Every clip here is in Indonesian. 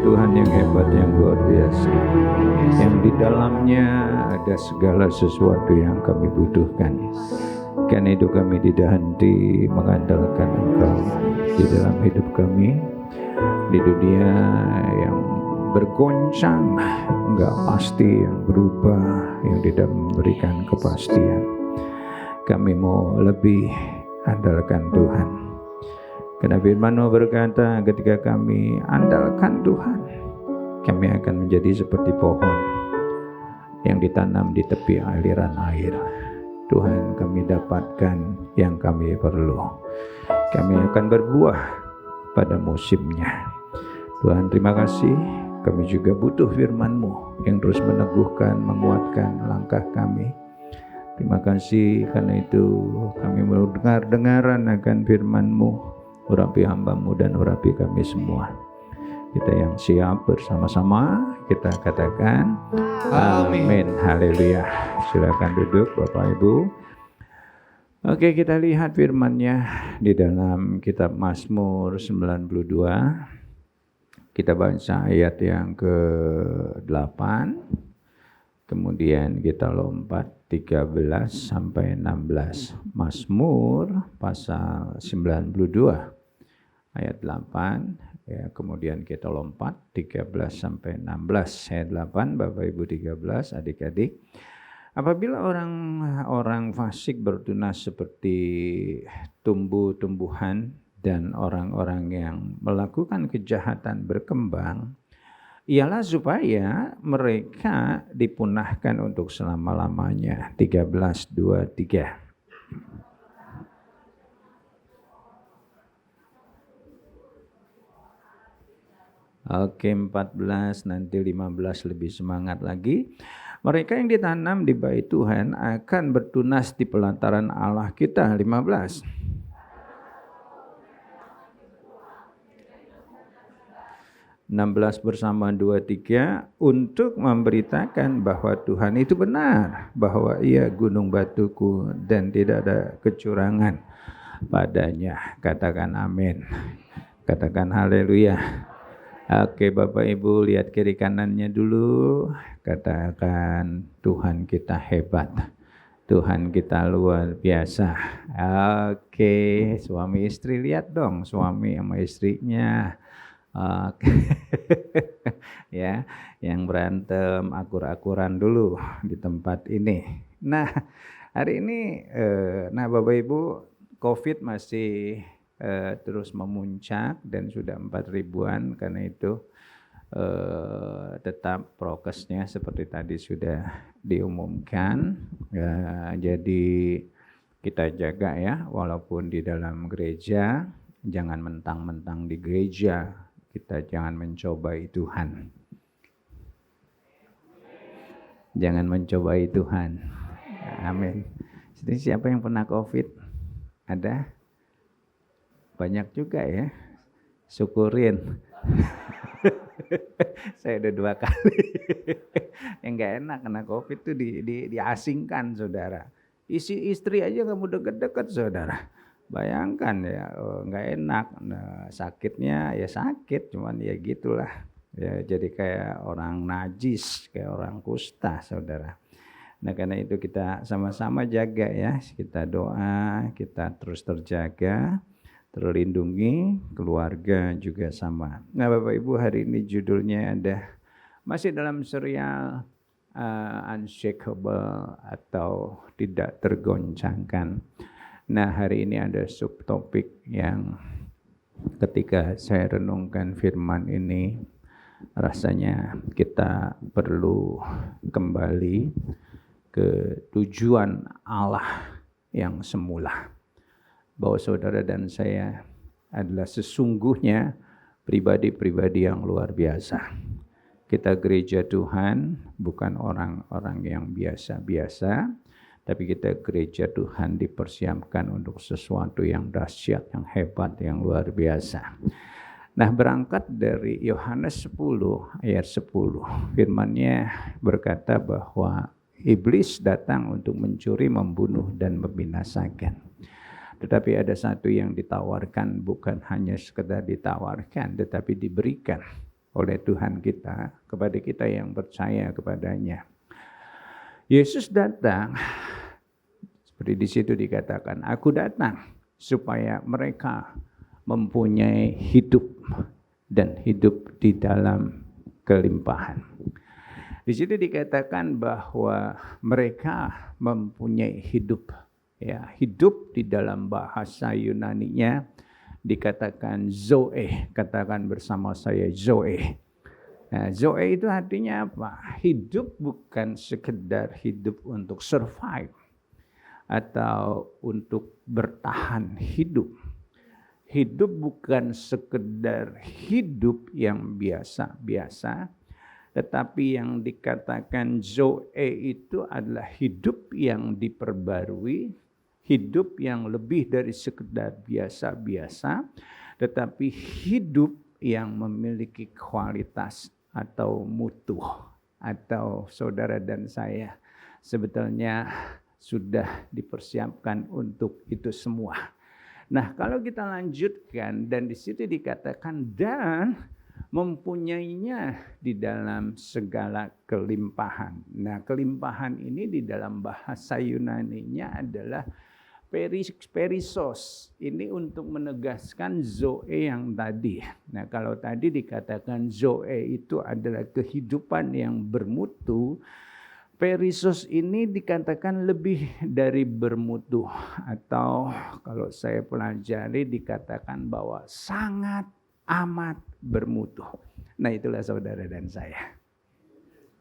Tuhan yang hebat, yang luar biasa, yang di dalamnya ada segala sesuatu yang kami butuhkan. Karena itu kami tidak henti mengandalkan Engkau di dalam hidup kami, di dunia yang bergoncang, enggak pasti, yang berubah, yang tidak memberikan kepastian. Kami mau lebih andalkan Tuhan. Karena firman-Mu berkata, ketika kami andalkan Tuhan, kami akan menjadi seperti pohon yang ditanam di tepi aliran air. Tuhan, kami dapatkan yang kami perlu. Kami akan berbuah pada musimnya. Tuhan, terima kasih. Kami juga butuh firman-Mu yang terus meneguhkan, menguatkan langkah kami. Terima kasih, karena itu kami mau dengar-dengaran akan firman-Mu. Urapi hamba-Mu dan urapi kami semua. Kita yang siap bersama-sama kita katakan amin. Haleluya. Silakan duduk Bapak Ibu. Oke, kita lihat firman-Nya di dalam kitab Mazmur 92. Kita baca ayat yang ke-8. Kemudian kita lompat 13 sampai 16. Mazmur pasal 92 ayat 8, ya, kemudian kita lompat 13 sampai 16. Ayat 8, Bapak Ibu 13, adik-adik. Apabila orang fasik bertunas seperti tumbuh-tumbuhan dan orang-orang yang melakukan kejahatan berkembang, ialah supaya mereka dipunahkan untuk selama-lamanya. 13:2-3. Oke, 14, nanti 15 lebih semangat lagi. Mereka yang ditanam di bait Tuhan akan bertunas di pelataran Allah kita. 15. Bersama 2-3 untuk memberitakan bahwa Tuhan itu benar, bahwa Ia gunung batuku dan tidak ada kecurangan padanya. Katakan amin. Katakan haleluya. Oke, Bapak Ibu lihat kiri kanannya dulu. Katakan Tuhan kita hebat. Tuhan kita luar biasa. Oke, suami istri lihat dong, suami sama istrinya. Oke. Ya, yang berantem akur-akuran dulu di tempat ini. Nah, hari ini Bapak Ibu, Covid masih terus memuncak dan sudah 4.000-an, karena itu tetap prokesnya seperti tadi sudah diumumkan. Jadi kita jaga ya, walaupun di dalam gereja, jangan mentang-mentang di gereja, kita jangan mencobai Tuhan. Jangan mencobai Tuhan. Amin. Jadi siapa yang pernah Covid? Ada? Banyak juga ya. Syukurin. Saya udah 2 kali. Yang gak enak kena Covid tuh diasingkan, saudara. Istri aja gak mau deket-deket, saudara. Bayangkan ya, gak enak. Nah, sakitnya ya sakit, cuman ya gitulah. Ya, jadi kayak orang najis, kayak orang kusta, saudara. Nah, karena itu kita sama-sama jaga ya. Kita doa, kita terus terjaga, terlindungi, keluarga juga sama. Nah, Bapak Ibu, hari ini judulnya ada masih dalam serial Unshakable atau tidak tergoncangkan. Nah, hari ini ada subtopik yang ketika saya renungkan firman ini, rasanya kita perlu kembali ke tujuan Allah yang semula. Bahwa saudara dan saya adalah sesungguhnya pribadi-pribadi yang luar biasa. Kita gereja Tuhan bukan orang-orang yang biasa-biasa, tapi kita gereja Tuhan dipersiapkan untuk sesuatu yang dahsyat, yang hebat, yang luar biasa. Nah, berangkat dari Yohanes 10 ayat 10, firman-Nya berkata bahwa iblis datang untuk mencuri, membunuh, dan membinasakan. Tetapi ada satu yang ditawarkan, bukan hanya sekedar ditawarkan, tetapi diberikan. oleh Tuhan kita kepada kita yang percaya kepadanya. Yesus datang, seperti di situ dikatakan, aku datang supaya mereka mempunyai hidup dan hidup di dalam kelimpahan. Di situ dikatakan bahwa mereka mempunyai hidup. Ya, hidup di dalam bahasa Yunani-nya dikatakan zoe. Katakan bersama saya zoe. Nah, zoe itu artinya apa? Hidup bukan sekedar hidup untuk survive atau untuk bertahan hidup. Hidup bukan sekedar hidup yang biasa-biasa, tetapi yang dikatakan zoe itu adalah hidup yang diperbarui, hidup yang lebih dari sekedar biasa-biasa, tetapi hidup yang memiliki kualitas atau mutu. Atau saudara dan saya sebetulnya sudah dipersiapkan untuk itu semua. Nah, kalau kita lanjutkan dan di situ dikatakan dan mempunyainya di dalam segala kelimpahan. Nah, kelimpahan ini di dalam bahasa Yunani-nya adalah perisos. Ini untuk menegaskan zoe yang tadi. Nah, kalau tadi dikatakan zoe itu adalah kehidupan yang bermutu, perisos ini dikatakan lebih dari bermutu, atau kalau saya pelajari dikatakan bahwa sangat amat bermutu. Nah, itulah saudara dan saya.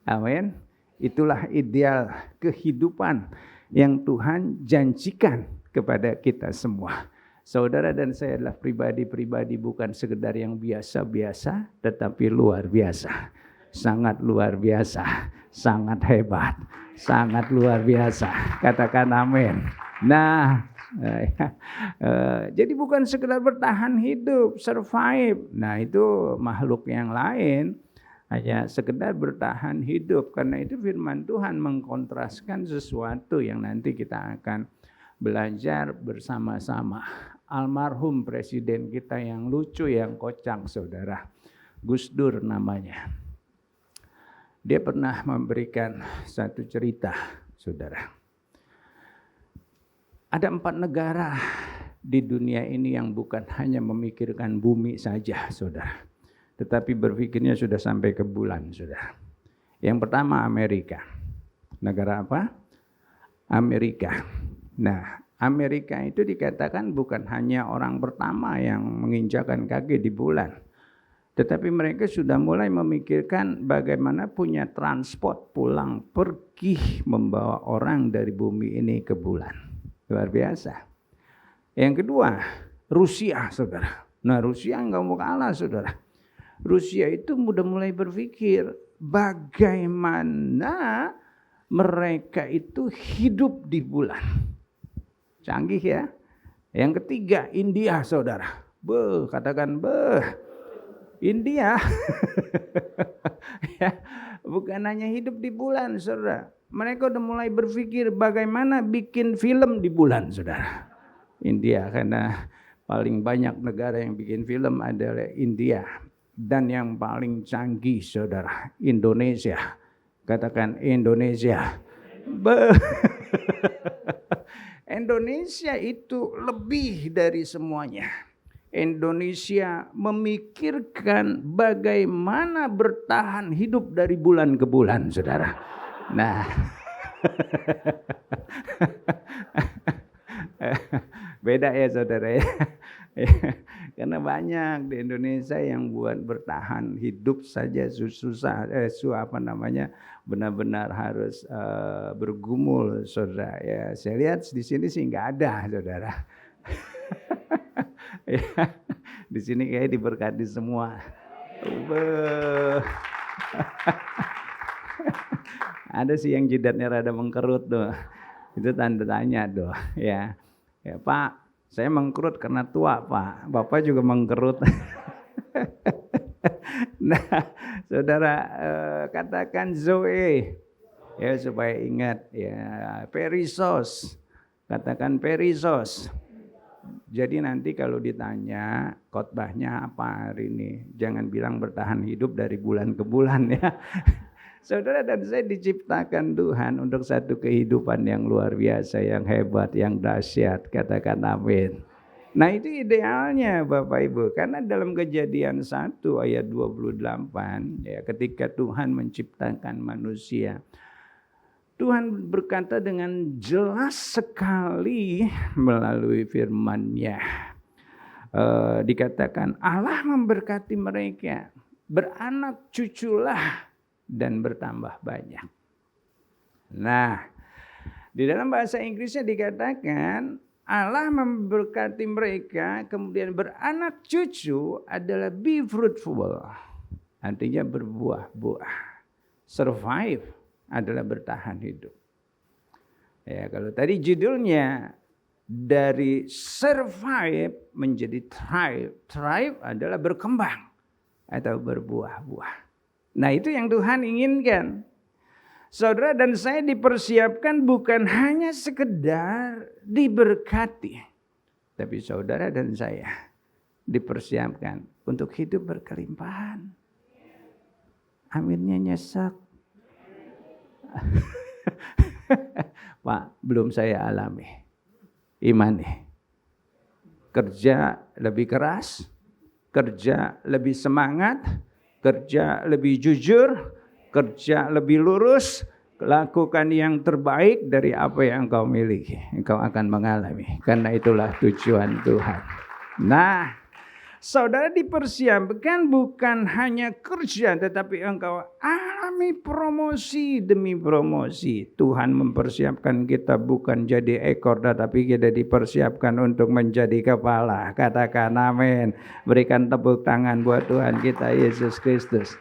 Amin. Itulah ideal kehidupan yang Tuhan janjikan kepada kita semua. Saudara dan saya adalah pribadi-pribadi bukan sekedar yang biasa-biasa, tetapi luar biasa. Sangat luar biasa, sangat hebat, sangat luar biasa. Katakan amin. Nah, jadi bukan sekedar bertahan hidup, survive. Nah, itu makhluk yang lain. Hanya sekedar bertahan hidup. Karena itu firman Tuhan mengkontraskan sesuatu yang nanti kita akan belajar bersama-sama. Almarhum presiden kita yang lucu, yang kocak, saudara. Gus Dur namanya. Dia pernah memberikan satu cerita, saudara. Ada 4 negara di dunia ini yang bukan hanya memikirkan bumi saja, saudara. Tetapi berpikirnya sudah sampai ke bulan, saudara. Yang pertama Amerika. Negara apa? Amerika. Nah, Amerika itu dikatakan bukan hanya orang pertama yang menginjakan kaki di bulan. Tetapi mereka sudah mulai memikirkan bagaimana punya transport pulang pergi membawa orang dari bumi ini ke bulan. Luar biasa. Yang kedua, Rusia, saudara. Nah, Rusia nggak mau kalah, saudara. Rusia itu udah mulai berpikir bagaimana mereka itu hidup di bulan. Canggih ya. Yang ketiga, India, saudara. Katakan India. Ya, bukan hanya hidup di bulan, saudara. Mereka udah mulai berpikir bagaimana bikin film di bulan, saudara. India, karena paling banyak negara yang bikin film adalah India. Dan yang paling canggih, saudara, Indonesia. Katakan Indonesia. Indonesia itu lebih dari semuanya. Indonesia memikirkan bagaimana bertahan hidup dari bulan ke bulan, saudara. Nah, beda ya, saudara ya. Karena banyak di Indonesia yang buat bertahan hidup saja susah, benar-benar harus bergumul, saudara. Ya, saya lihat di sini sih nggak ada, saudara. Ya, di sini kayak diberkati semua. Ada sih yang jidatnya rada mengkerut tuh. Itu tanda tanya tuh, ya. Ya, Pak, saya mengkerut karena tua, Pak. Bapak juga mengkerut. Nah, saudara, katakan zoe. Ya, supaya ingat ya, perisos. Katakan perisos. Jadi nanti kalau ditanya khotbahnya apa hari ini, jangan bilang bertahan hidup dari bulan ke bulan ya. Saudara dan saya diciptakan Tuhan untuk satu kehidupan yang luar biasa, yang hebat, yang dahsyat. Katakan amin. Nah itu idealnya Bapak Ibu. Karena dalam Kejadian 1 ayat 28 ya, ketika Tuhan menciptakan manusia, Tuhan berkata dengan jelas sekali melalui firman-Nya. Dikatakan Allah memberkati mereka, beranak cuculah dan bertambah banyak. Nah, di dalam bahasa Inggrisnya dikatakan Allah memberkati mereka, kemudian beranak cucu adalah be fruitful. Artinya berbuah-buah. Survive adalah bertahan hidup. Ya, kalau tadi judulnya dari survive menjadi thrive. Thrive adalah berkembang atau berbuah-buah. Nah, itu yang Tuhan inginkan. Saudara dan saya dipersiapkan bukan hanya sekedar diberkati, tapi saudara dan saya dipersiapkan untuk hidup berkelimpahan. Aminnya nyesek. Pak, belum saya alami. Iman nih. Kerja lebih keras, kerja lebih semangat, kerja lebih jujur, kerja lebih lurus, lakukan yang terbaik dari apa yang engkau miliki. Engkau akan mengalami. Karena itulah tujuan Tuhan. Nah, saudara dipersiapkan bukan hanya kerja, tetapi engkau alami promosi demi promosi. Tuhan mempersiapkan kita bukan jadi ekor, tetapi kita dipersiapkan untuk menjadi kepala. Katakan amin. Berikan tepuk tangan buat Tuhan kita Yesus Kristus.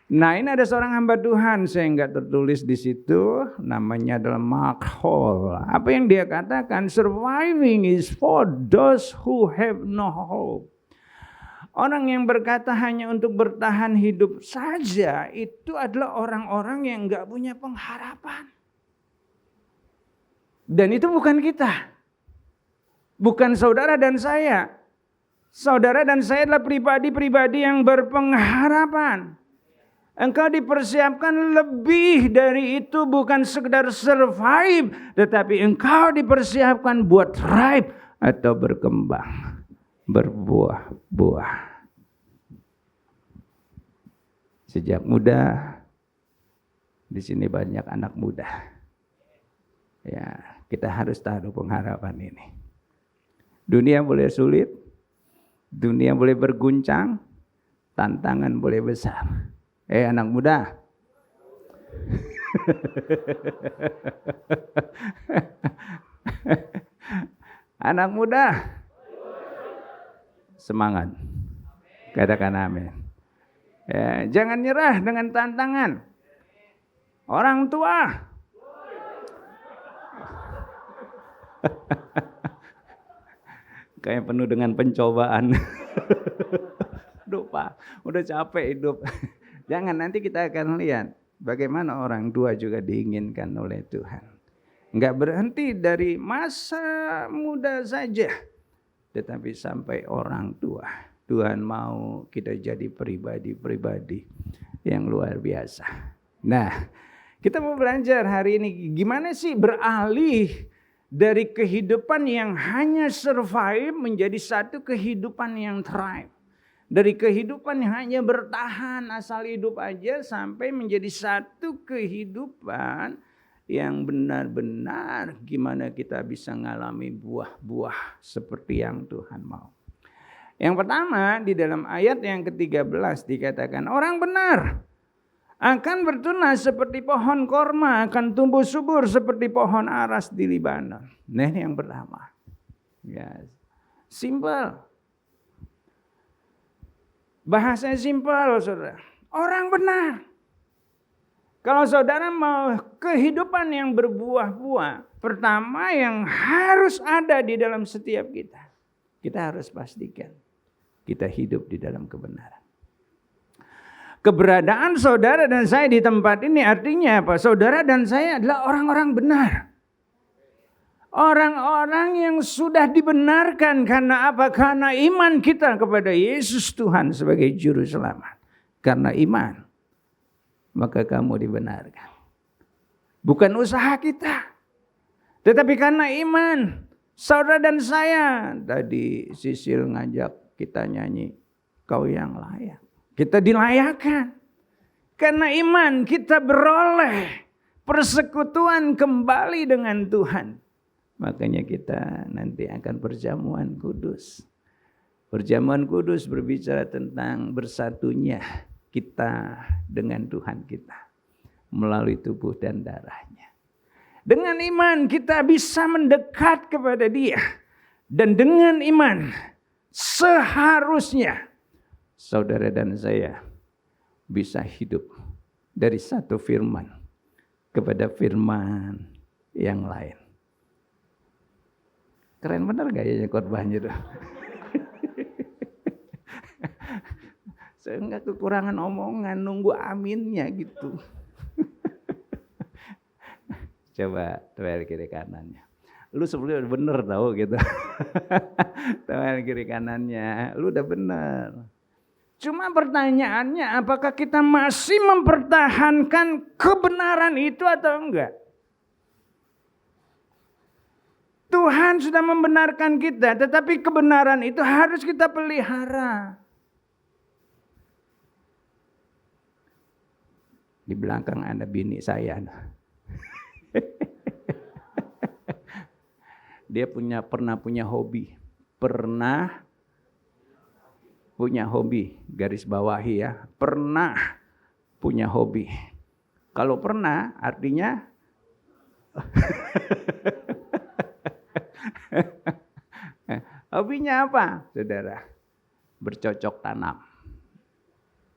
Nah, ini ada seorang hamba Tuhan, saya enggak tertulis di situ, namanya adalah Mark Hall. Apa yang dia katakan? Surviving is for those who have no hope. Orang yang berkata hanya untuk bertahan hidup saja, itu adalah orang-orang yang enggak punya pengharapan. Dan itu bukan kita. Bukan saudara dan saya. Saudara dan saya adalah pribadi-pribadi yang berpengharapan. Engkau dipersiapkan lebih dari itu, bukan sekedar survive, tetapi engkau dipersiapkan buat thrive atau berkembang, berbuah-buah. Sejak muda, di sini banyak anak muda. Ya, kita harus taruh pengharapan ini. Dunia boleh sulit, dunia boleh berguncang, tantangan boleh besar. Anak muda. Anak muda. Semangat. Katakan amin. Ya, jangan nyerah dengan tantangan. Orang tua. Kayak penuh dengan pencobaan. Duh Pak, udah capek hidup. Jangan, nanti kita akan lihat bagaimana orang tua juga diinginkan oleh Tuhan. Enggak berhenti dari masa muda saja, tetapi sampai orang tua. Tuhan mau kita jadi pribadi-pribadi yang luar biasa. Nah, kita mau belajar hari ini gimana sih beralih dari kehidupan yang hanya survive menjadi satu kehidupan yang thrive. Dari kehidupan yang hanya bertahan asal hidup aja sampai menjadi satu kehidupan yang benar-benar gimana kita bisa mengalami buah-buah seperti yang Tuhan mau. Yang pertama di dalam ayat yang ke-13 dikatakan orang benar akan bertunas seperti pohon korma, akan tumbuh subur seperti pohon aras di Libanon. Nah ini yang pertama. Yes. Simple. Bahasanya simpel, saudara. Orang benar. Kalau saudara mau kehidupan yang berbuah-buah, pertama yang harus ada di dalam setiap kita. Kita harus pastikan kita hidup di dalam kebenaran. Keberadaan saudara dan saya di tempat ini artinya apa? Saudara dan saya adalah orang-orang benar. Orang-orang yang sudah dibenarkan karena apa? Karena iman kita kepada Yesus Tuhan sebagai juru selamat. Karena iman, maka kamu dibenarkan. Bukan usaha kita, tetapi karena iman. Saudara dan saya, tadi Sisil ngajak kita nyanyi, Kau yang layak. Kita dilayakkan. Karena iman kita beroleh persekutuan kembali dengan Tuhan. Makanya kita nanti akan perjamuan kudus. Perjamuan kudus berbicara tentang bersatunya kita dengan Tuhan kita melalui tubuh dan darahnya. Dengan iman kita bisa mendekat kepada Dia. Dan dengan iman seharusnya saudara dan saya bisa hidup dari satu firman kepada firman yang lain. Keren benar gayanya khotbahnya tuh. Saya enggak kekurangan omongan, nunggu aminnya gitu. Coba tewel kiri kanannya. Lu sebelumnya udah bener tau gitu. Tewel kiri kanannya, lu udah bener. Cuma pertanyaannya apakah kita masih mempertahankan kebenaran itu atau enggak? Tuhan sudah membenarkan kita, tetapi kebenaran itu harus kita pelihara. Di belakang ada bini saya. Dia pernah punya hobi. Garis bawahi ya. Pernah punya hobi. Kalau pernah artinya hobinya apa, saudara? Bercocok tanam.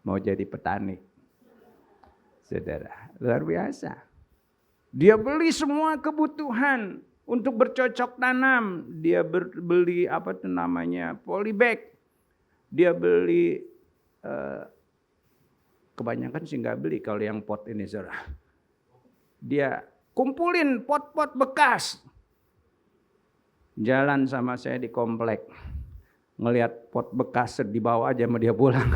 Mau jadi petani. Saudara, luar biasa. Dia beli semua kebutuhan untuk bercocok tanam. Dia beli polybag. Dia beli, kebanyakan sih nggak beli kalau yang pot ini, saudara. Dia kumpulin pot-pot bekas. Jalan sama saya di komplek, ngelihat pot bekas dibawa aja sama dia pulang.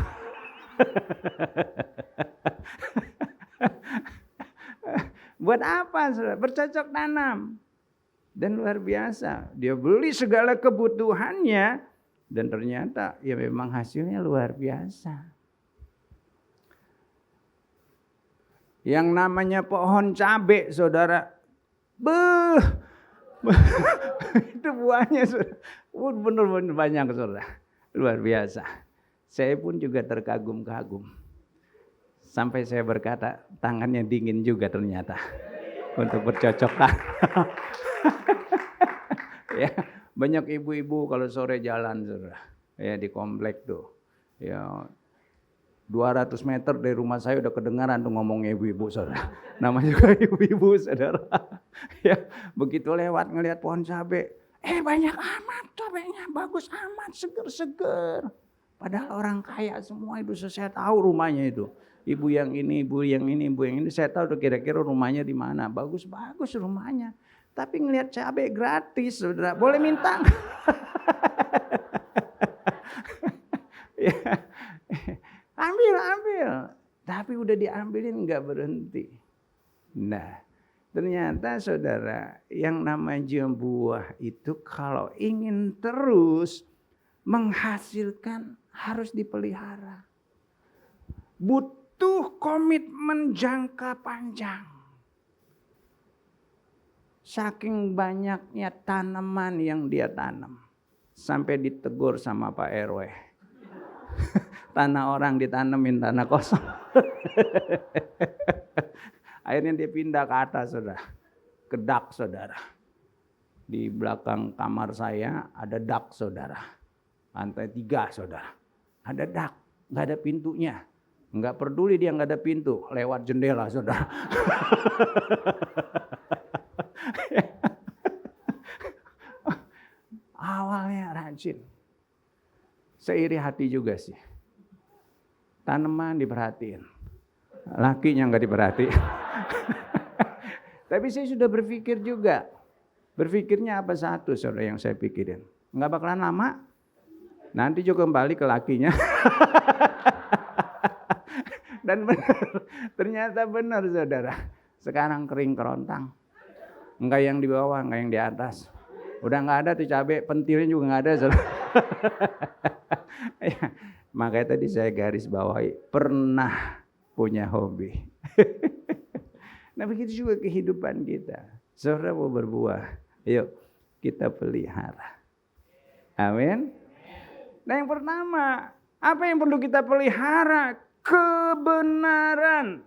Buat apa? Bercocok tanam. Dan luar biasa, dia beli segala kebutuhannya dan ternyata ya memang hasilnya luar biasa. Yang namanya pohon cabai, saudara, itu buahnya benar-benar banyak, saudara. Luar biasa. Saya pun juga terkagum-kagum. Sampai saya berkata, tangannya dingin juga ternyata untuk bercocok tanam. Ya, banyak ibu-ibu kalau sore jalan, saudara. Ya, di komplek tuh. Ya, 200 meter dari rumah saya udah kedengaran tuh ngomongnya ibu-ibu, saudara. Nama juga ibu-ibu, saudara. Ya, begitu lewat ngelihat pohon cabai, banyak amat cabainya, bagus amat, seger-seger. Padahal orang kaya semua itu, saya tahu rumahnya itu. Ibu yang ini, ibu yang ini, ibu yang ini, saya tahu tuh kira-kira rumahnya di mana. Bagus-bagus rumahnya. Tapi ngelihat cabai gratis, saudara, boleh minta. Ya. Ambil. Tapi udah diambilin nggak berhenti. Nah, ternyata saudara, yang namanya buah itu kalau ingin terus menghasilkan harus dipelihara. Butuh komitmen jangka panjang. Saking banyaknya tanaman yang dia tanam. Sampai ditegur sama Pak RW. Tanah orang ditanemin, tanah kosong. Akhirnya dia pindah ke atas, saudara. Ke dak, saudara. Di belakang kamar saya ada dak, saudara. Lantai 3, saudara. Ada dak, nggak ada pintunya. Nggak peduli dia nggak ada pintu, lewat jendela, saudara. Awalnya rajin. Seiri hati juga sih. Tanaman diperhatiin. Lakinya nggak diperhatiin. Tapi saya sudah berpikir juga. Berpikirnya apa satu, saudara, yang saya pikirin? Nggak bakalan lama. Nanti juga kembali ke lakinya. Dan benar, ternyata benar, saudara. Sekarang kering kerontang. Enggak yang di bawah, enggak yang di atas. Udah nggak ada tuh cabai, pentilnya juga nggak ada, saudara. Ya, makanya tadi saya garis bawahi, pernah punya hobi. Nah begitu juga kehidupan kita. Saudara mau berbuah, yuk kita pelihara. Amin. Nah yang pertama, apa yang perlu kita pelihara? Kebenaran.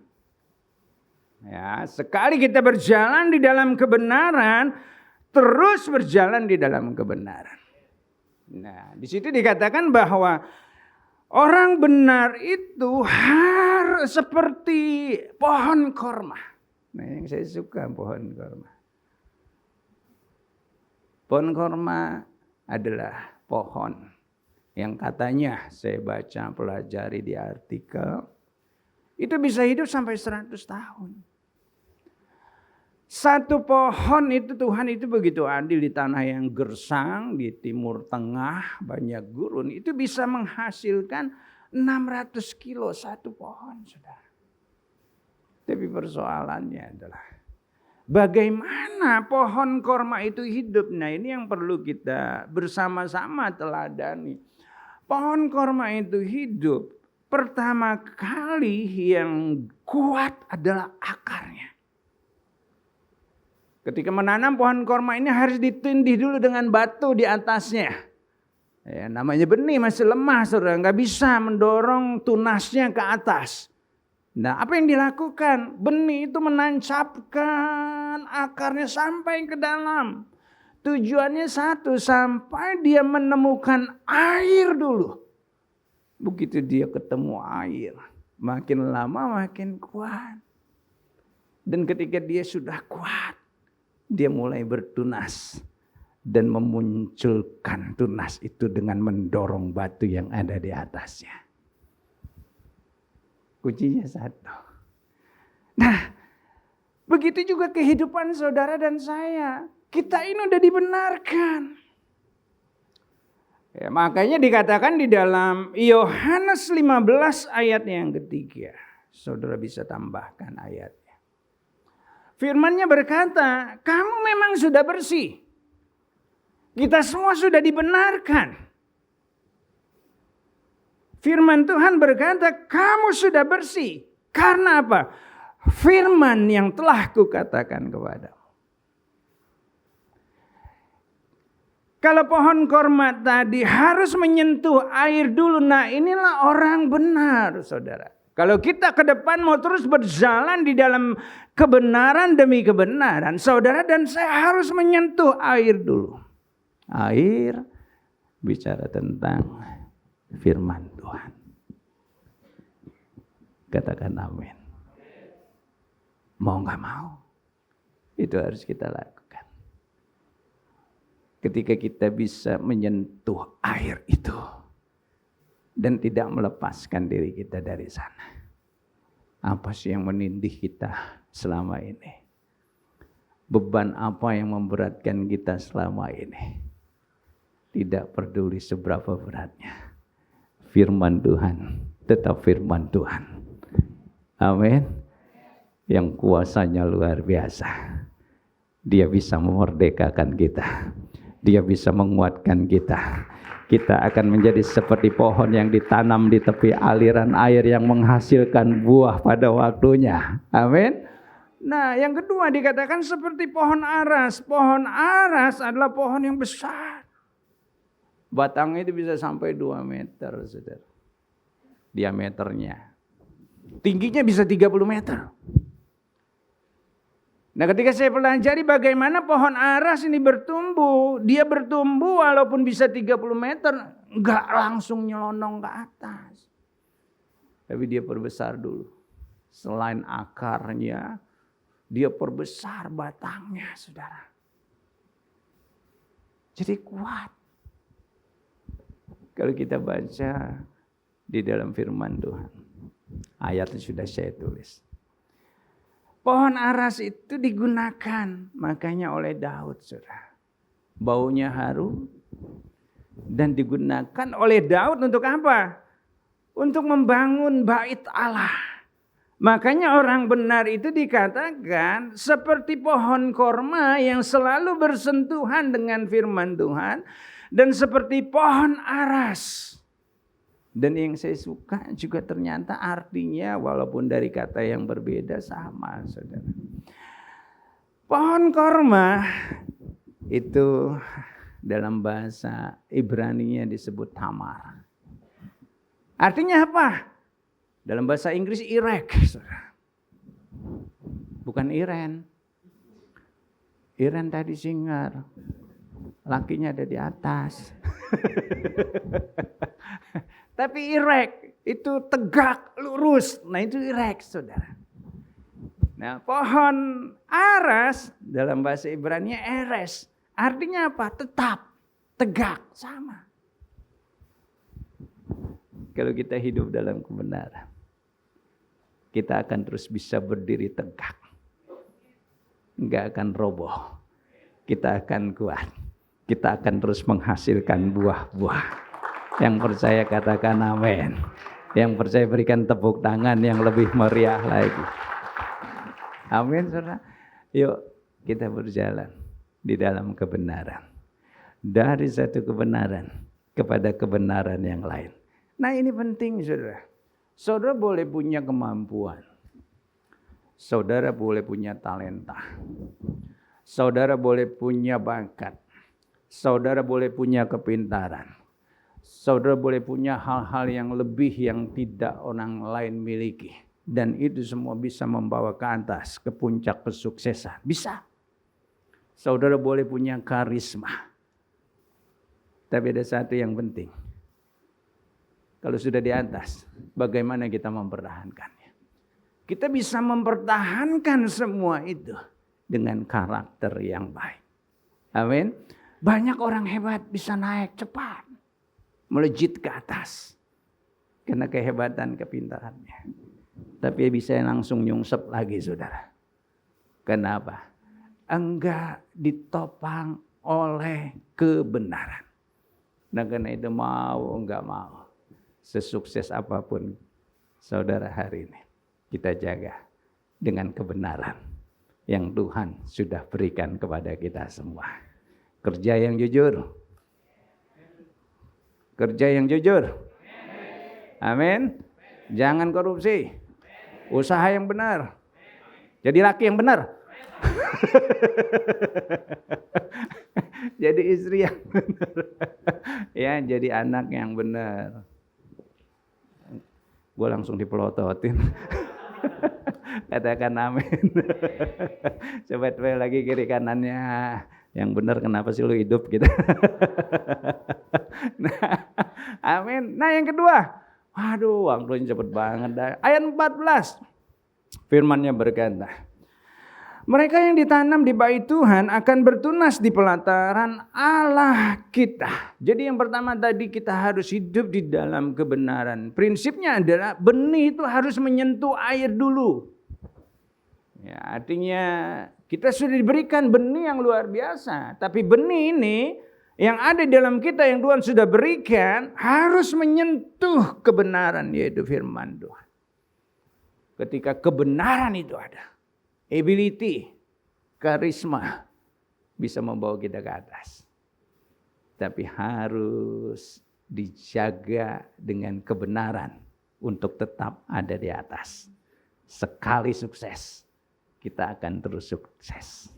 Ya, sekali kita berjalan di dalam kebenaran, terus berjalan di dalam kebenaran. Nah, di situ dikatakan bahwa orang benar itu harus seperti pohon korma. Nah, yang saya suka pohon korma. Pohon korma adalah pohon yang katanya saya baca pelajari di artikel itu bisa hidup sampai 100 tahun. Satu pohon itu Tuhan itu begitu adil, di tanah yang gersang, di timur tengah banyak gurun, itu bisa menghasilkan 600 kilo satu pohon, saudara. Tapi persoalannya adalah bagaimana pohon korma itu hidup. Nah ini yang perlu kita bersama-sama teladani. Pohon korma itu hidup, pertama kali yang kuat adalah akarnya. Ketika menanam pohon korma ini harus ditindih dulu dengan batu di atasnya. Ya, namanya benih masih lemah, saudara, nggak bisa mendorong tunasnya ke atas. Nah, apa yang dilakukan? Benih itu menancapkan akarnya sampai ke dalam. Tujuannya satu, sampai dia menemukan air dulu. Begitu dia ketemu air, makin lama makin kuat. Dan ketika dia sudah kuat, dia mulai bertunas dan memunculkan tunas itu dengan mendorong batu yang ada di atasnya. Kuncinya satu. Nah, begitu juga kehidupan saudara dan saya. Kita ini udah dibenarkan. Ya, makanya dikatakan di dalam Yohanes 15 ayat yang ketiga. Saudara bisa tambahkan ayatnya. Firman-Nya berkata, kamu memang sudah bersih. Kita semua sudah dibenarkan. Firman Tuhan berkata, kamu sudah bersih. Karena apa? Firman yang telah kukatakan kepadamu. Kalau pohon korma tadi harus menyentuh air dulu. Nah inilah orang benar, saudara. Kalau kita ke depan mau terus berjalan di dalam kebenaran demi kebenaran, saudara dan saya harus menyentuh air dulu. Air bicara tentang firman Tuhan. Katakan amin. Mau gak mau, itu harus kita lakukan. Ketika kita bisa menyentuh air itu dan tidak melepaskan diri kita dari sana. Apa sih yang menindih kita selama ini? Beban apa yang memberatkan kita selama ini? Tidak peduli seberapa beratnya. Firman Tuhan, tetap firman Tuhan. Amin. Yang kuasanya luar biasa. Dia bisa memerdekakan kita. Dia bisa menguatkan kita. Kita akan menjadi seperti pohon yang ditanam di tepi aliran air yang menghasilkan buah pada waktunya. Amin. Nah, yang kedua dikatakan seperti pohon aras. Pohon aras adalah pohon yang besar. Batangnya itu bisa sampai 2 meter, saudara. Diameternya. Tingginya bisa 30 meter. Nah ketika saya pelajari bagaimana pohon aras ini bertumbuh. Dia bertumbuh walaupun bisa 30 meter. Enggak langsung nyelonong ke atas. Tapi dia perbesar dulu. Selain akarnya, dia perbesar batangnya, saudara. Jadi kuat. Kalau kita baca di dalam firman Tuhan. Ayatnya sudah saya tulis. Pohon aras itu digunakan makanya oleh Daud, saudara. Baunya harum dan digunakan oleh Daud untuk apa? Untuk membangun bait Allah. Makanya orang benar itu dikatakan seperti pohon korma yang selalu bersentuhan dengan firman Tuhan. Dan seperti pohon aras. Dan yang saya suka juga ternyata artinya walaupun dari kata yang berbeda sama, saudara. Pohon korma itu dalam bahasa Ibrani-nya disebut tamar. Artinya apa? Dalam bahasa Inggris irek, saudara. Bukan Iren. Iren tadi singar. Lakinya ada di atas. Tapi irek itu tegak, lurus. Nah itu irek, saudara. Nah pohon aras dalam bahasa Ibrani eres. Artinya apa? Tetap, tegak, sama. Kalau kita hidup dalam kebenaran, kita akan terus bisa berdiri tegak. Enggak akan roboh. Kita akan kuat. Kita akan terus menghasilkan buah-buah. Yang percaya katakan amin. Yang percaya berikan tepuk tangan yang lebih meriah lagi. Amin, saudara. Yuk kita berjalan di dalam kebenaran. Dari satu kebenaran kepada kebenaran yang lain. Nah ini penting, saudara. Saudara boleh punya kemampuan. Saudara boleh punya talenta. Saudara boleh punya bakat. Saudara boleh punya kepintaran. Saudara boleh punya hal-hal yang lebih yang tidak orang lain miliki. Dan itu semua bisa membawa ke atas, ke puncak kesuksesan. Bisa. Saudara boleh punya karisma. Tapi ada satu yang penting. Kalau sudah di atas, bagaimana kita mempertahankannya? Kita bisa mempertahankan semua itu dengan karakter yang baik. Amin. Banyak orang hebat bisa naik cepat. Melejit ke atas. Karena kehebatan kepintarannya. Tapi bisa langsung nyungsep lagi, saudara. Kenapa? Enggak ditopang oleh kebenaran. Nah karena itu mau enggak mau. Sesukses apapun saudara hari ini. Kita jaga dengan kebenaran yang Tuhan sudah berikan kepada kita semua. Kerja yang jujur. Kerja yang jujur. Amin. Jangan korupsi. Usaha yang benar. Jadi laki yang benar. Jadi istri yang benar. Ya, jadi anak yang benar. Gue langsung dipelototin. Katakan amin. Coba lagi kiri kanannya. Yang benar kenapa sih lu hidup gitu. Nah, amin. Nah yang kedua. Waduh waktunya cepet banget. Ayat 14. Firman-Nya berkata. Mereka yang ditanam di bait Tuhan akan bertunas di pelataran Allah kita. Jadi yang pertama tadi kita harus hidup di dalam kebenaran. Prinsipnya adalah benih itu harus menyentuh air dulu. Ya, artinya kita sudah diberikan benih yang luar biasa. Tapi benih ini yang ada di dalam kita yang Tuhan sudah berikan harus menyentuh kebenaran yaitu firman Tuhan. Ketika kebenaran itu ada. Ability, karisma bisa membawa kita ke atas. Tapi harus dijaga dengan kebenaran untuk tetap ada di atas. Sekali sukses, kita akan terus sukses.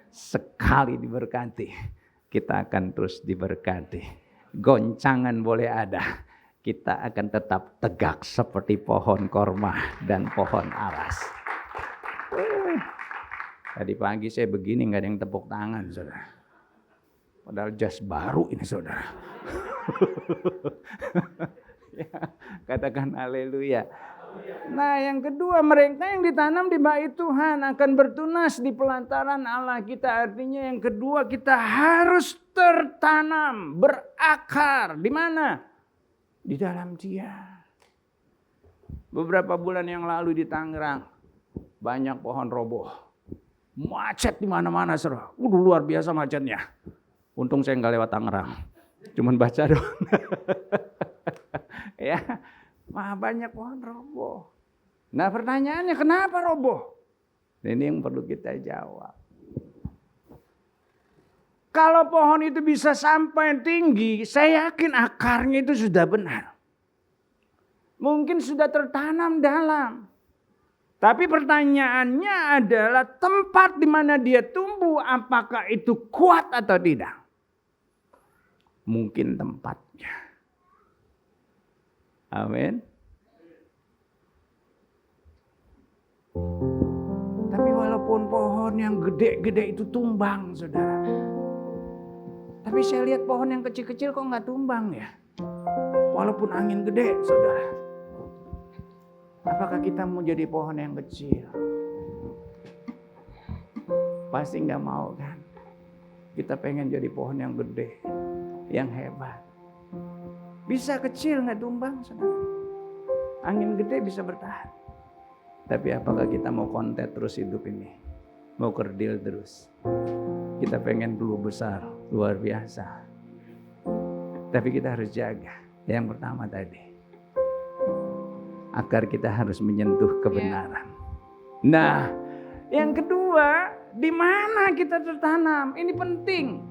Sekali diberkati, kita akan terus diberkati. Goncangan boleh ada, kita akan tetap tegak seperti pohon korma dan pohon aras. Tadi pagi saya begini nggak ada yang tepuk tangan, saudara. Padahal jas baru ini, saudara. Ya, katakan haleluya. Nah yang kedua, mereka yang ditanam di bait Tuhan akan bertunas di pelataran Allah kita. Artinya yang kedua kita harus tertanam, berakar. Di mana? Di dalam Dia. Beberapa bulan yang lalu di Tangerang. banyak pohon roboh. Macet di mana-mana, Saudara. Luar biasa macetnya. Untung saya nggak lewat Tangerang. Cuman baca doang. Ya, banyak pohon roboh. Nah, pertanyaannya kenapa roboh? Ini yang perlu kita jawab. Kalau pohon itu bisa sampai tinggi, saya yakin akarnya itu sudah benar. Mungkin sudah tertanam dalam. Tapi pertanyaannya adalah tempat di mana dia tumbuh, apakah itu kuat atau tidak? Mungkin tempatnya. Amin. Tapi walaupun pohon yang gede-gede itu tumbang, Saudara. Tapi saya lihat pohon yang kecil-kecil kok nggak tumbang ya. Walaupun angin gede, Saudara. Apakah kita mau jadi pohon yang kecil? Pasti nggak mau kan? Kita pengen jadi pohon yang gede, yang hebat. Bisa kecil nggak tumbang, Saudara. Angin gede bisa bertahan. Tapi apakah kita mau kontet terus hidup ini? Mau kerdil terus? Kita pengen dulu besar, luar biasa. Tapi kita harus jaga. Yang pertama tadi. Akar kita harus menyentuh kebenaran. Nah, yang kedua, di mana kita tertanam? Ini penting.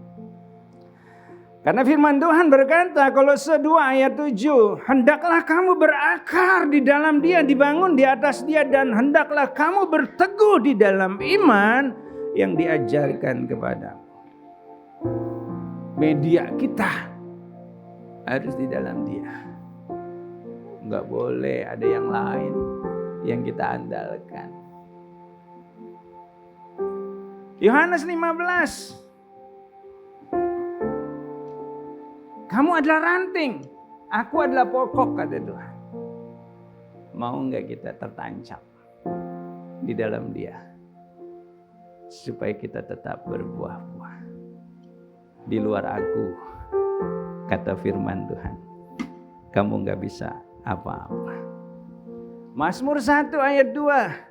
Karena firman Tuhan berkata, Kolose 2 ayat 7, hendaklah kamu berakar di dalam Dia, dibangun di atas Dia, dan hendaklah kamu berteguh di dalam iman yang diajarkan kepadamu. Media kita harus di dalam Dia. Enggak boleh ada yang lain yang kita andalkan. Yohanes 15. Kamu adalah ranting, aku adalah pokok, kata Tuhan. Mau enggak kita tertancap di dalam Dia supaya kita tetap berbuah-buah. Di luar aku, kata firman Tuhan, kamu enggak bisa apa-apa. Mazmur 1 ayat 2.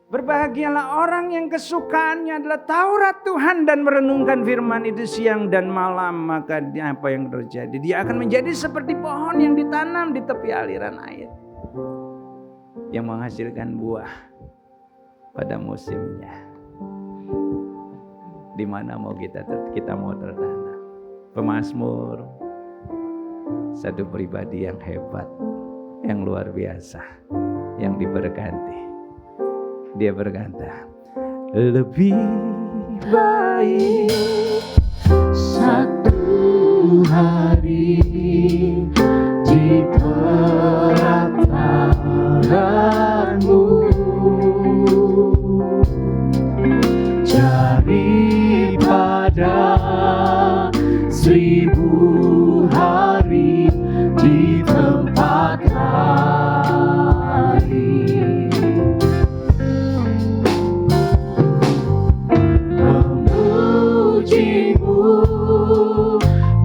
Berbahagialah orang yang kesukaannya adalah Taurat Tuhan dan merenungkan firman itu siang dan malam, maka apa yang terjadi? Dia akan menjadi seperti pohon yang ditanam di tepi aliran air, yang menghasilkan buah pada musimnya. Di mana mau kita mau tertanam? Pemazmur, satu pribadi yang hebat, yang luar biasa, yang diberkati. Dia berkata, lebih baik satu hari di pelataranmu daripada 1000 hari di tempat lain. Memujimu,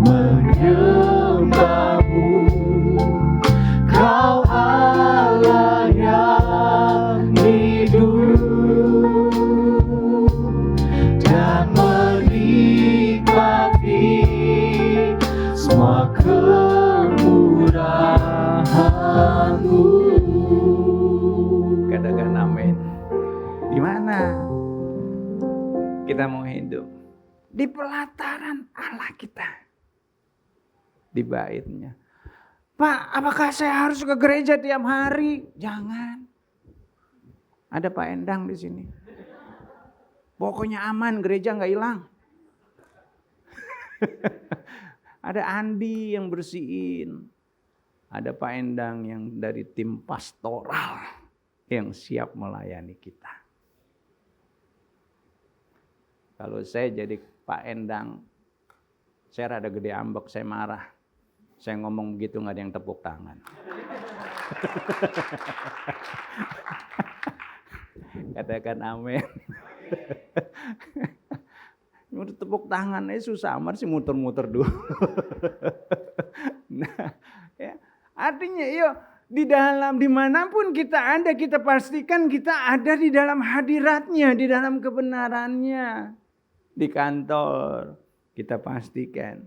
menyembahmu, Kau Allah yang hidup, dan menikmati semua kemurahan-Mu. Katakan amin. Di mana kita mau hidup? Di pelataran Allah kita, di baitnya. Pak, apakah saya harus ke gereja tiap hari? Jangan. Ada Pak Endang di sini. Pokoknya aman, gereja nggak hilang. Ada Andi yang bersihin. Ada Pak Endang yang dari tim pastoral yang siap melayani kita. Kalau saya jadi Pak Endang, saya rada gede ambek, saya marah. Saya ngomong begitu nggak ada yang tepuk tangan. Katakan amin. Udah tepuk tangan aja susah amat sih, muter-muter dulu. Nah, ya, artinya Di dalam dimanapun kita ada, kita pastikan kita ada di dalam hadiratnya, di dalam kebenarannya. Di kantor, kita pastikan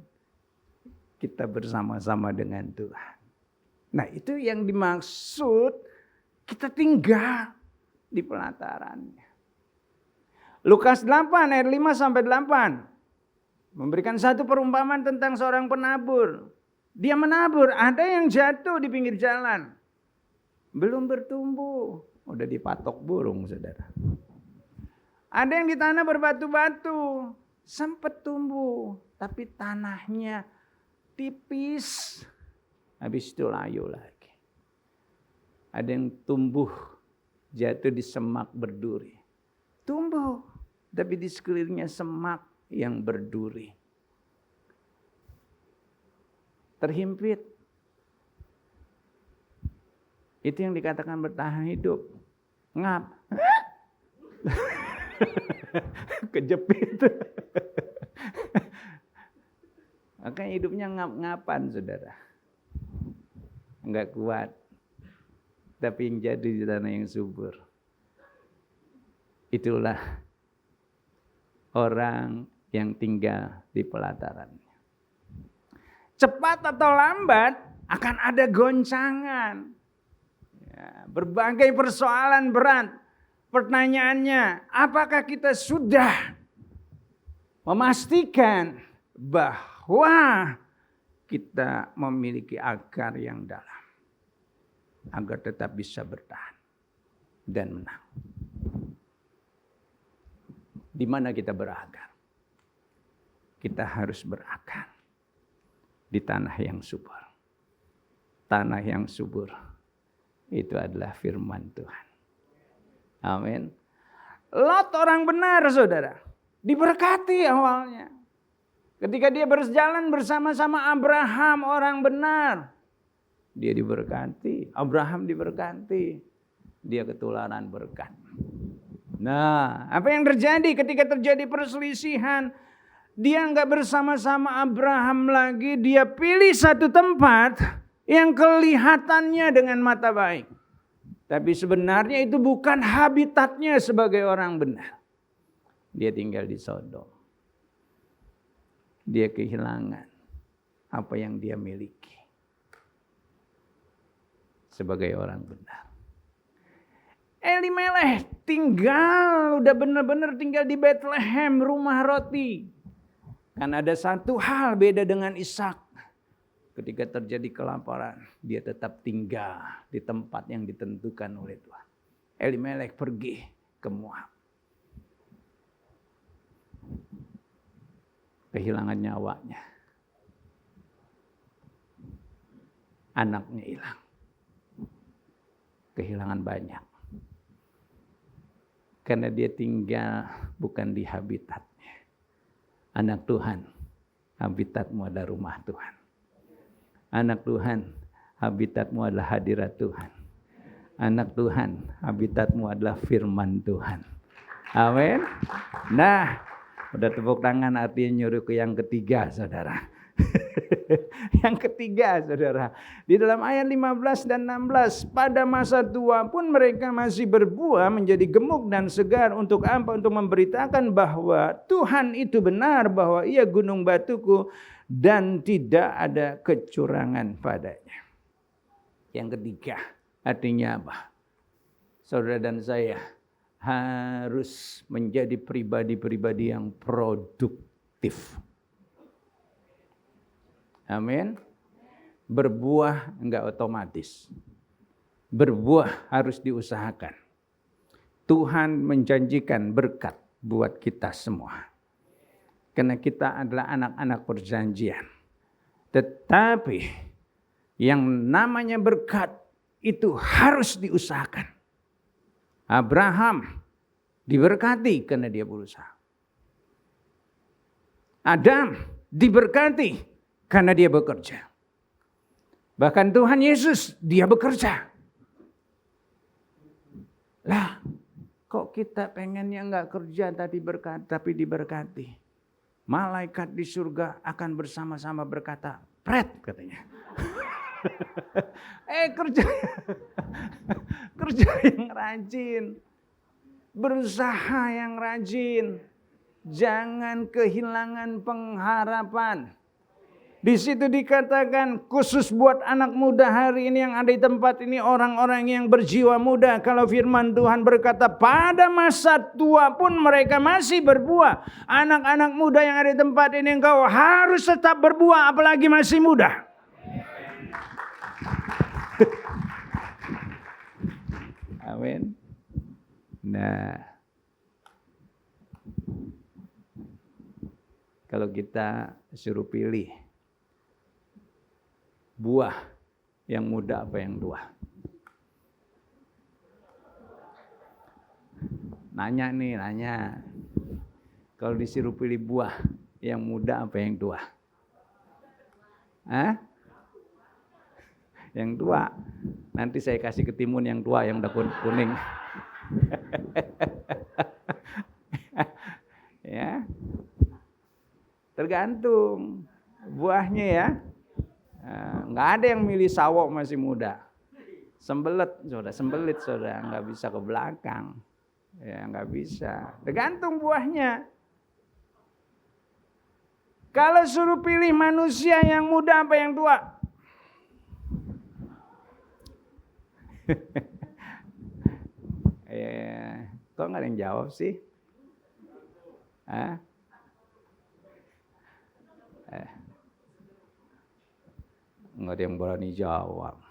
kita bersama-sama dengan Tuhan. Nah, itu yang dimaksud kita tinggal di pelatarannya. Lukas 8 ayat 5 sampai 8 memberikan satu perumpamaan tentang seorang penabur. Dia menabur, ada yang jatuh di pinggir jalan. Belum bertumbuh, udah dipatok burung, saudara. Ada yang ditanam berbatu-batu, sempat tumbuh, tapi tanahnya tipis. Habis itu layu lagi. Ada yang tumbuh, jatuh di semak berduri. Tumbuh, tapi di sekelilingnya semak yang berduri. Terhimpit. Itu yang dikatakan bertahan hidup. Ngap. Kejepit. Makanya hidupnya ngap-ngapan, saudara. Enggak kuat. Tapi yang jadi di tanah yang subur. Itulah orang yang tinggal di pelataran. Cepat atau lambat akan ada goncangan. Ya, berbagai persoalan berat. Pertanyaannya, apakah kita sudah memastikan bahwa kita memiliki akar yang dalam agar tetap bisa bertahan dan menang? Di mana kita berakar? Kita harus berakar di tanah yang subur. Tanah yang subur itu adalah firman Tuhan. Amin. Lot orang benar, saudara. Diberkati awalnya. Ketika dia berjalan bersama-sama Abraham orang benar. Dia diberkati. Abraham diberkati. Dia ketularan berkat. Nah, apa yang terjadi ketika terjadi perselisihan? Dia enggak bersama-sama Abraham lagi. Dia pilih satu tempat yang kelihatannya dengan mata baik. Tapi sebenarnya itu bukan habitatnya sebagai orang benar. Dia tinggal di Sodom. Dia kehilangan apa yang dia miliki sebagai orang benar. Elimelech udah benar-benar tinggal di Bethlehem, rumah roti. Kan ada satu hal beda dengan Ishak. Ketika terjadi kelaparan, dia tetap tinggal di tempat yang ditentukan oleh Tuhan. Elimelech pergi ke Moab. Kehilangan nyawanya. Anaknya hilang. Kehilangan banyak. Karena dia tinggal bukan di habitatnya. Anak Tuhan, habitatmu adalah rumah Tuhan. Anak Tuhan, habitatmu adalah hadirat Tuhan. Anak Tuhan, habitatmu adalah firman Tuhan. Amin. Nah, udah tepuk tangan artinya nyuruh ke yang ketiga, saudara. Yang ketiga, saudara. Di dalam ayat 15 dan 16. Pada masa tua pun mereka masih berbuah menjadi gemuk dan segar. Untuk apa? Untuk memberitakan bahwa Tuhan itu benar. Bahwa ia gunung batuku. Dan tidak ada kecurangan padanya. Yang ketiga. Artinya apa? Saudara dan saya harus menjadi pribadi-pribadi yang produktif. Amin. Berbuah enggak otomatis. Berbuah harus diusahakan. Tuhan menjanjikan berkat buat kita semua. Karena kita adalah anak-anak perjanjian. Tetapi yang namanya berkat itu harus diusahakan. Abraham diberkati karena dia berusaha. Adam diberkati karena dia bekerja. Bahkan Tuhan Yesus, dia bekerja. Lah, kok kita pengennya enggak kerja tapi diberkati. Malaikat di surga akan bersama-sama berkata, pret katanya. Kerja kerja yang rajin, berusaha yang rajin, jangan kehilangan pengharapan. Di situ dikatakan khusus buat anak muda hari ini yang ada di tempat ini, orang-orang yang berjiwa muda. Kalau firman Tuhan berkata pada masa tua pun mereka masih berbuah. Anak-anak muda yang ada di tempat ini, engkau harus tetap berbuah apalagi masih muda. Amin. Nah, kalau kita suruh pilih buah yang muda apa yang tua? Nanya. Kalau disuruh pilih buah yang muda apa yang tua? Yang tua. Nanti saya kasih ketimun yang tua yang udah kuning. Ya. Tergantung buahnya ya. Nggak ada yang milih sawok masih muda. Sembelit saudara, nggak bisa ke belakang. Ya, nggak bisa. Tergantung buahnya. Kalau suruh pilih manusia yang muda apa yang tua? Kok nggak ada yang jawab sih? Nggak ada yang berani jawab.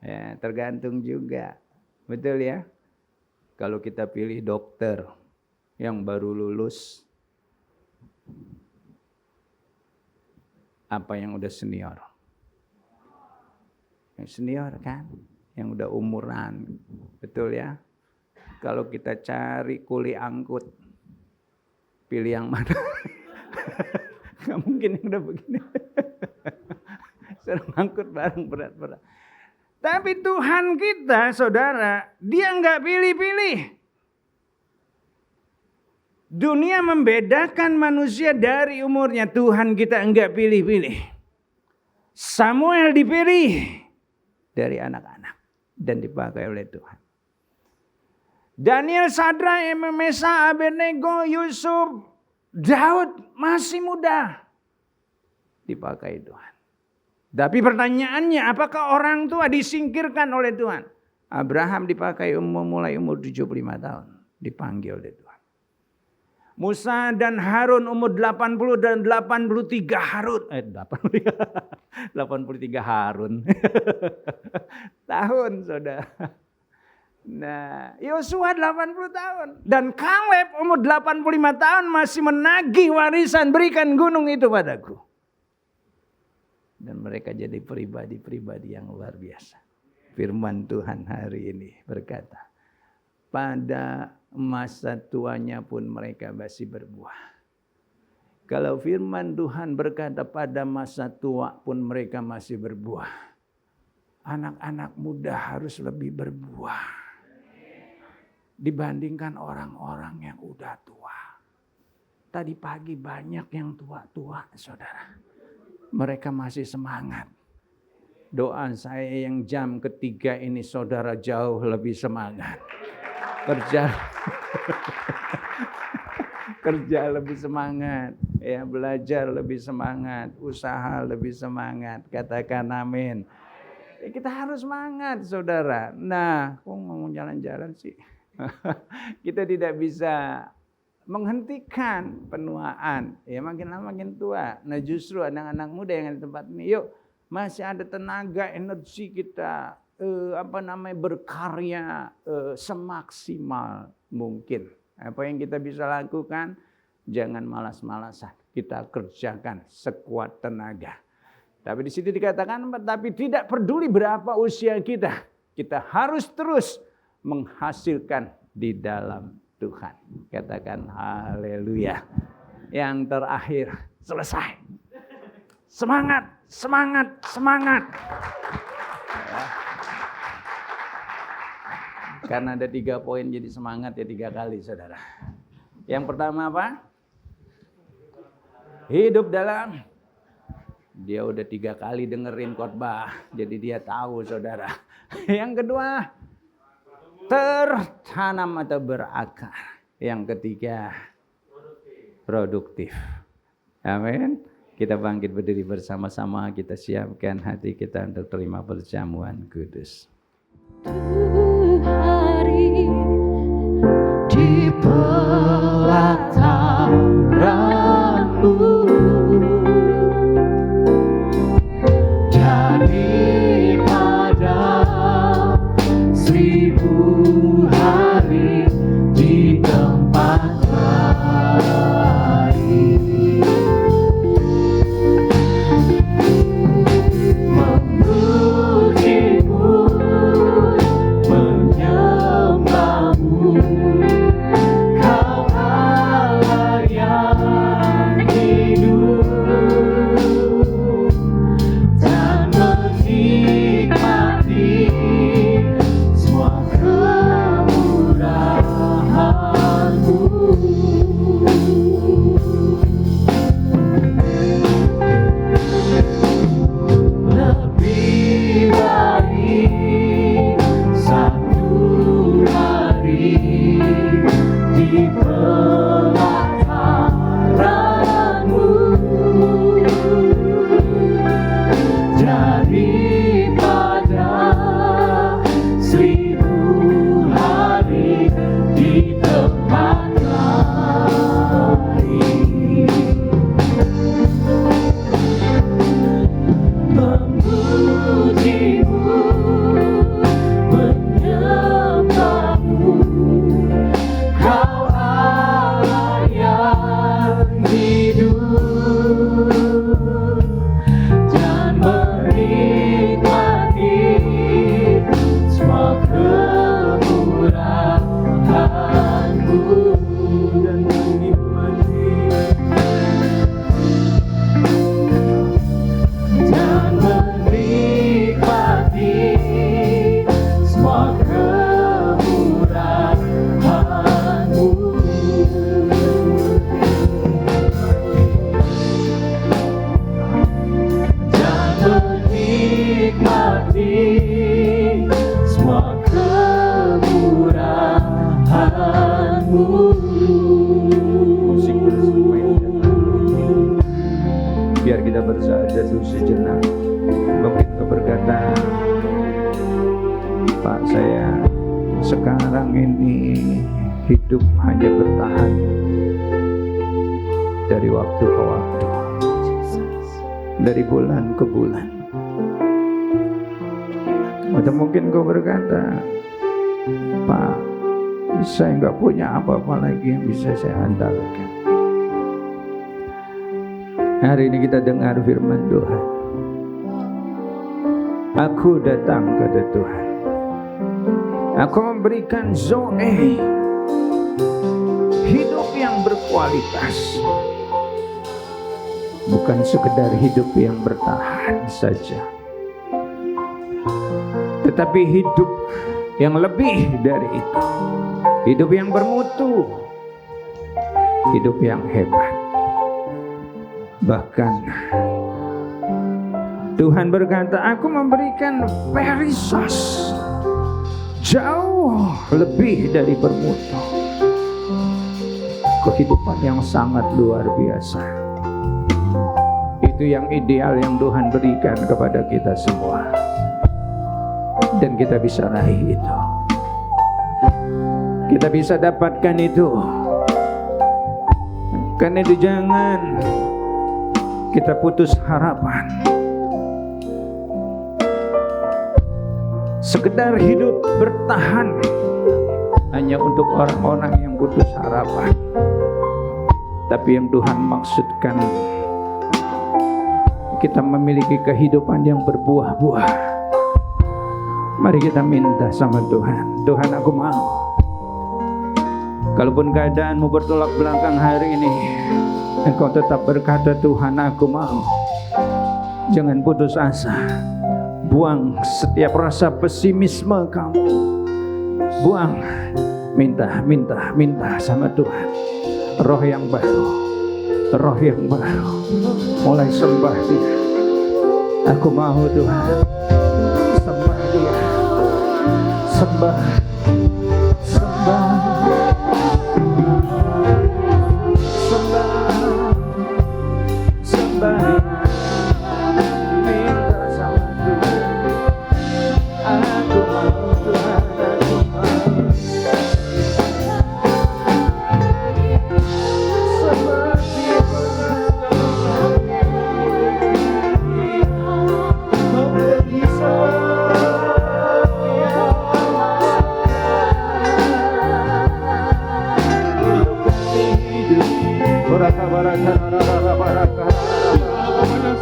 Ya, tergantung juga. Betul ya? Kalau kita pilih dokter yang baru lulus, apa yang udah senior? Yang senior kan? Yang udah umuran. Betul ya? Kalau kita cari kuli angkut, pilih yang mana? Gak mungkin yang udah begini. Suruh angkut barang berat-berat. Tapi Tuhan kita, saudara, dia nggak pilih-pilih. Dunia membedakan manusia dari umurnya. Tuhan kita nggak pilih-pilih. Samuel dipilih dari anak-anak dan dipakai oleh Tuhan. Daniel, Sadrak, Mesa, Abednego, Yusuf, Daud masih muda. Dipakai Tuhan. Tapi pertanyaannya, apakah orang tua disingkirkan oleh Tuhan? Abraham dipakai mulai umur 75 tahun. Dipanggil oleh Tuhan. Musa dan Harun umur 80 dan 83 Harun. 83 Harun. Tahun, saudara. Nah, Yosua 80 tahun. Dan Kaleb umur 85 tahun masih menagih warisan, berikan gunung itu padaku. Dan mereka jadi pribadi-pribadi yang luar biasa. Firman Tuhan hari ini berkata, pada masa tuanya pun mereka masih berbuah. Kalau firman Tuhan berkata pada masa tua pun mereka masih berbuah, anak-anak muda harus lebih berbuah dibandingkan orang-orang yang udah tua. Tadi pagi banyak yang tua-tua, saudara. Mereka masih semangat. Doa saya yang jam ketiga ini, saudara jauh lebih semangat. Kerja lebih semangat, ya, belajar lebih semangat, usaha lebih semangat. Katakan amin. Kita harus semangat, saudara. Nah, kok ngomong jalan-jalan sih? Kita tidak bisa menghentikan penuaan, ya, makin lama makin tua. Nah, justru anak-anak muda yang ada di tempat ini, yuk, masih ada tenaga, energi kita, berkarya semaksimal mungkin. Apa yang kita bisa lakukan, jangan malas-malasan. Kita kerjakan sekuat tenaga. Tapi di situ dikatakan, tapi tidak peduli berapa usia kita, kita harus terus menghasilkan di dalam Tuhan. Katakan haleluya. Yang terakhir, selesai. Semangat, semangat, semangat. Ya. Karena ada 3 poin jadi semangat ya 3 kali, saudara. Yang pertama apa? Hidup dalam Dia udah 3 kali dengerin khotbah, jadi dia tahu saudara. Yang kedua, tertanam atau berakar. Yang ketiga, produktif. Amin. Kita bangkit berdiri bersama-sama, kita siapkan hati kita untuk terima perjamuan kudus. Hari di pelataranmu, daripada 1000 hari di tempat lain, memujimu, menyembahmu, Kau Allah yang hidup, dan menikmati semua kemurahan-Mu. Lebih baik satu hari di pelataran-Mu daripada 1000 hari di tempat lain. Memujimu, menyembahmu, Kau Allah yang hidup, dan menikmati semua kemurahan-Mu, dan menikmati semua kemurahan-Mu. Dan menikmati semua kemurahan-Mu. Musik biar kita bersajud sejenak. Mungkin kau berkata, Pak, saya sekarang ini hidup hanya bertahan dari waktu ke waktu, dari bulan ke bulan. Atau mungkin kau berkata, Pak, saya nggak punya apa-apa lagi yang bisa saya andalkan. Hari ini kita dengar firman Tuhan. Aku datang kepada Tuhan. Aku memberikan Zoe, hidup yang berkualitas, bukan sekedar hidup yang bertahan saja, tetapi hidup yang lebih dari itu, hidup yang bermutu, hidup yang hebat. Bahkan Tuhan berkata, aku memberikan perisos, jauh lebih dari bermutu, kehidupan yang sangat luar biasa. Itu yang ideal yang Tuhan berikan kepada kita semua, dan kita bisa raih itu, kita bisa dapatkan itu. Karena itu jangan kita putus harapan. Sekedar hidup bertahan hanya untuk orang-orang yang putus harapan. Tapi yang Tuhan maksudkan, kita memiliki kehidupan yang berbuah-buah. Mari kita minta sama Tuhan. Tuhan, aku mau, kalaupun keadaanmu bertolak belakang hari ini, Engkau tetap berkata, Tuhan, aku mau. Jangan putus asa. Buang setiap rasa pesimisme kamu. Buang. Minta sama Tuhan. Roh yang baru. Roh yang baru. Mulai sembah Dia. Aku mau Tuhan sembah Dia, sembah, sembah, sembah, sembah. Minta sama Tuhan, aku mau Tuhan, aku mau.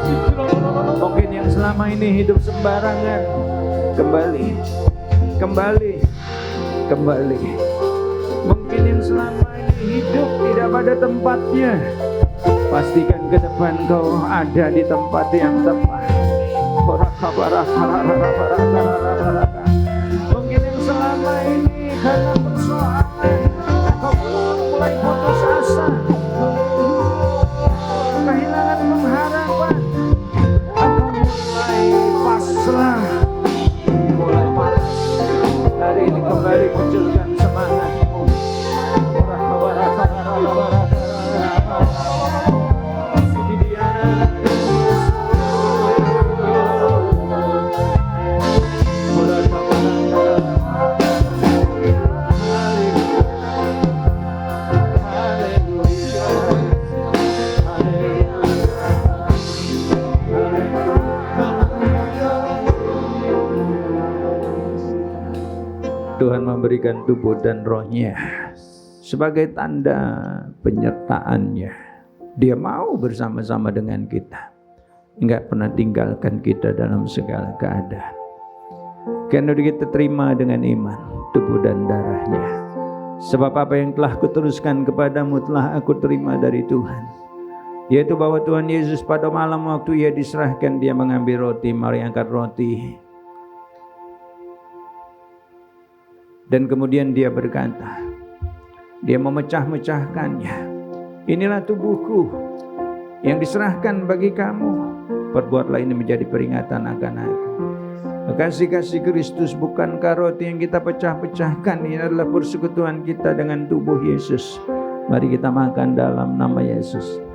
Seperti mungkin yang selama ini hidup sembarangan, kembali, kembali, kembali. Mungkin yang selama ini hidup tidak pada tempatnya, pastikan ke depan kau ada di tempat yang tepat. Mungkin yang selama ini karena persoalan kau mulai putus asa, kehilangan pengharapan, atau mulai pasrah, mulai malas. Hari ini kembali munculkan semangatmu. Tuhan memberikan tubuh dan rohnya sebagai tanda penyertaannya. Dia mau bersama-sama dengan kita, enggak pernah tinggalkan kita dalam segala keadaan. Karena kita terima dengan iman tubuh dan darahnya. Sebab apa yang telah kuteruskan kepadamu telah aku terima dari Tuhan, yaitu bahwa Tuhan Yesus pada malam waktu Ia diserahkan, Dia mengambil roti, mari angkat roti. Dan kemudian Dia berkata, Dia memecah-mecahkannya. Inilah tubuhku yang diserahkan bagi kamu. Perbuatlah ini menjadi peringatan akan aku. Kasih-kasih Kristus bukankah roti yang kita pecah-pecahkan? Ini adalah persekutuan kita dengan tubuh Yesus. Mari kita makan dalam nama Yesus.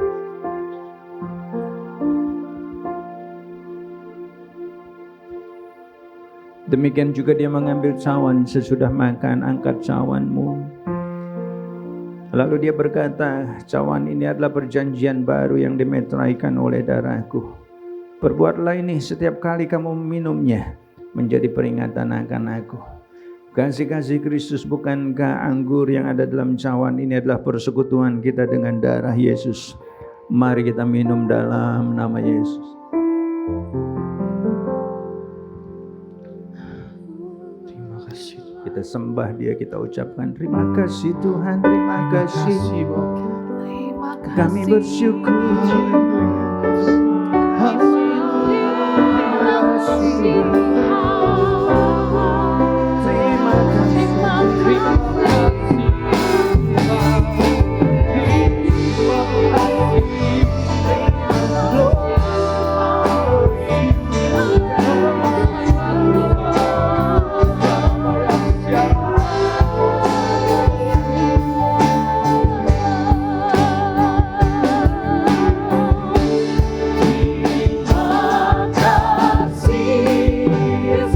Demikian juga Dia mengambil cawan sesudah makan, angkat cawanmu. Lalu Dia berkata, cawan ini adalah perjanjian baru yang dimeteraikan oleh darahku. Perbuatlah ini setiap kali kamu meminumnya, menjadi peringatan akan aku. Kasih-kasih Kristus bukankah anggur yang ada dalam cawan ini adalah persekutuan kita dengan darah Yesus. Mari kita minum dalam nama Yesus. Kita sembah Dia, kita ucapkan terima kasih Tuhan, terima kasih. Kami bersyukur. Yesus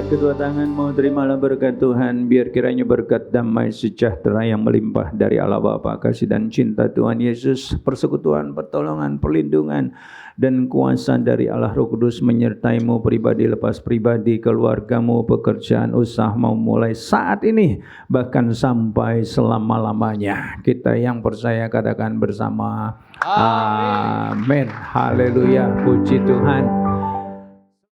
angkat kedua tanganmu, terimalah berkat Tuhan. Biar kiranya berkat damai sejahtera yang melimpah dari Allah Bapa, kasih dan cinta Tuhan Yesus, persekutuan, pertolongan, perlindungan, dan kuasa dari Allah Roh Kudus menyertaimu pribadi lepas pribadi, keluargamu, pekerjaan, usaha mau mulai saat ini, bahkan sampai selama-lamanya. Kita yang percaya katakan bersama, amin. Haleluya, puji Tuhan.